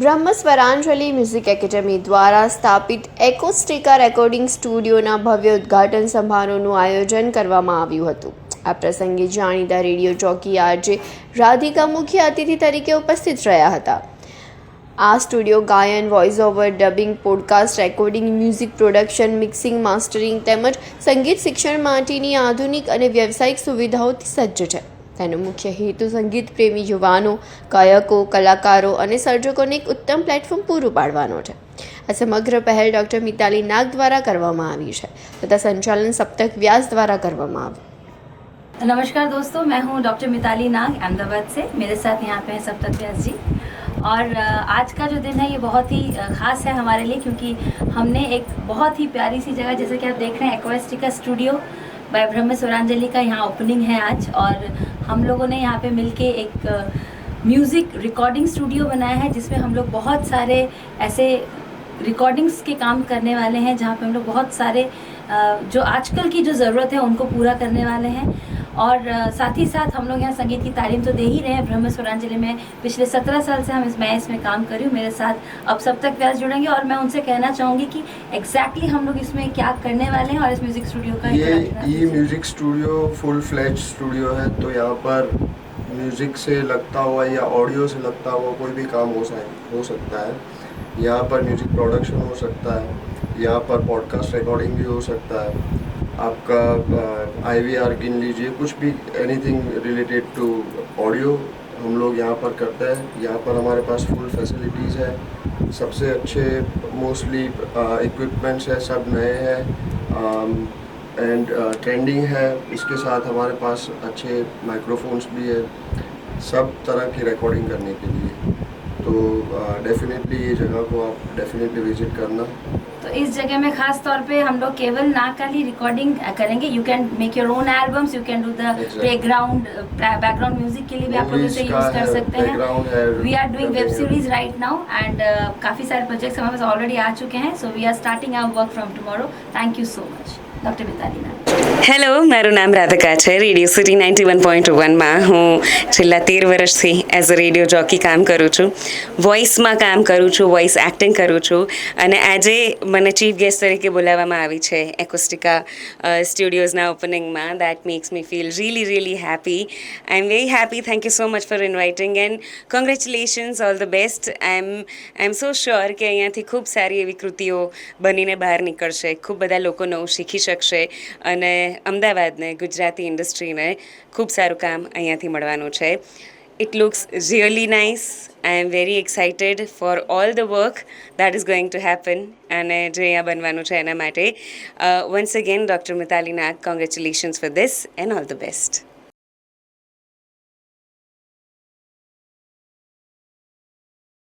બ્રહ્મ સ્વરાંજલિ music academy દ્વારા સ્થાપિત એકોસ્ટિકા રેકોર્ડિંગ સ્ટુડિયોના ભવ્ય ઉદ્ઘાટન સમારોહનું આયોજન કરવામાં આવ્યું હતું. આ પ્રસંગે જાણીતા રેડિયો જોકી આરજે રાધિકા મુખ્ય અતિથિ તરીકે ઉપસ્થિત રહ્યા હતા. આ સ્ટુડિયો ગાયન, voice over, dubbing, podcast recording, music production, mixing, mastering તેમજ સંગીત શિક્ષણ માટેની આધુનિક અને વ્યવસાયિક સુવિધાઓથી સજ્જ છે. તેનો મુખ્ય હેતુ સંગીત પ્રેમી યુવાનો, ગાયકો, કલાકારો અને સર્જકોને એક ઉત્તમ પ્લેટફોર્મ પૂરું પાડવાનો છે. આ સમગ્ર પહેલ ડૉક્ટર મિતાલી નાગ દ્વારા કરવામાં આવી છે તથા સંચાલન સપ્તક व्यास द्वारा કરવામાં આવ્યું. नमस्कार दोस्तों, मैं हूँ डॉक्टर मिताली नाग अहमदाबाद से. मेरे साथ यहाँ पे हैं सप्तक व्यास जी. और आज का जो दिन है ये बहुत ही ख़ास है हमारे लिए, क्योंकि हमने एक बहुत ही प्यारी सी जगह, जैसे कि आप देख रहे हैं, एक्वेस्टिका स्टूडियो बाय ब्रह्म स्वरांजलि का यहाँ ओपनिंग है आज. और हम लोगों ने यहाँ पे मिलके एक म्यूज़िक रिकॉर्डिंग स्टूडियो बनाया है, जिसमें हम लोग बहुत सारे ऐसे रिकॉर्डिंग्स के काम करने वाले हैं, जहाँ पे हम लोग बहुत सारे जो आजकल की जो ज़रूरत है उनको पूरा करने वाले हैं. और साथ ही साथ हम लोग यहाँ संगीत की तालीम तो दे ही रहे हैं. ब्रह्म स्वरांजलि में पिछले 17 साल से मैं इसमें काम कर रही हूँ. मेरे साथ अब सप्तक व्यास जुड़ेंगे और मैं उनसे कहना चाहूँगी कि एग्जैक्टली हम लोग इसमें क्या करने वाले हैं और इस म्यूज़िक स्टूडियो का ये music studio full fledge studio है. तो यहाँ पर म्यूज़िक से लगता हुआ या ऑडियो से लगता हुआ कोई भी काम हो सकता है. यहाँ पर म्यूज़िक प्रोडक्शन हो सकता है, यहाँ पर पॉडकास्ट रिकॉर्डिंग भी हो सकता है, आपका IVR गिन लीजिए, कुछ भी एनीथिंग रिलेटेड टू ऑडियो हम लोग यहाँ पर करते हैं. यहाँ पर हमारे पास फुल फैसिलिटीज़ है, सबसे अच्छे मोस्टली इक्विपमेंट्स है, सब नए हैं एंड ट्रेंडिंग है. इसके साथ हमारे पास अच्छे माइक्रोफोन्स भी है सब तरह की रिकॉर्डिंग करने के लिए. तो डेफिनेटली ये जगह को आप डेफिनेटली विजिट करना. तो इस जगह में खास तौर पे हम लोग केवल ना खाली रिकॉर्डिंग करेंगे. You can make your own albums, you can do the background music के लिए भी आप लोग इसे यूज कर सकते हैं. We are doing web series right now and काफ़ी सारे प्रोजेक्ट्स हमारे पास ऑलरेडी आ चुके हैं. So we are starting our work from tomorrow. Thank you so much doctor Mitali Nag. Hello, મારું નામ રાધિકા છે. રેડિયો સિટી 91.1માં હું છેલ્લા 13 વર્ષથી એઝ અ રેડિયો જોકી કામ કરું છું. વોઇસમાં કામ કરું છું, વોઇસ એક્ટિંગ કરું છું. અને આજે મને ચીફ ગેસ્ટ તરીકે બોલાવવામાં આવી છે એકોસ્ટિકા સ્ટુડિયોઝના ઓપનિંગમાં. That makes me feel really happy. I am very happy. Thank you so much for inviting and congratulations, all the best. I am so sure કે અહીંયાથી ખૂબ સારી એવી કૃતિઓ બનીને બહાર નીકળશે. ખૂબ બધા લોકો નવું શીખી શકશે અને અમદાવાદને, ગુજરાતી ઇન્ડસ્ટ્રીને ખૂબ સારું કામ અહીંયાથી મળવાનું છે. It looks really nice. I am very excited for all the work that is going to happen અને જે અહીંયા બનવાનું છે એના માટે. Once again doctor Mitali Nag, congratulations for this and all the best.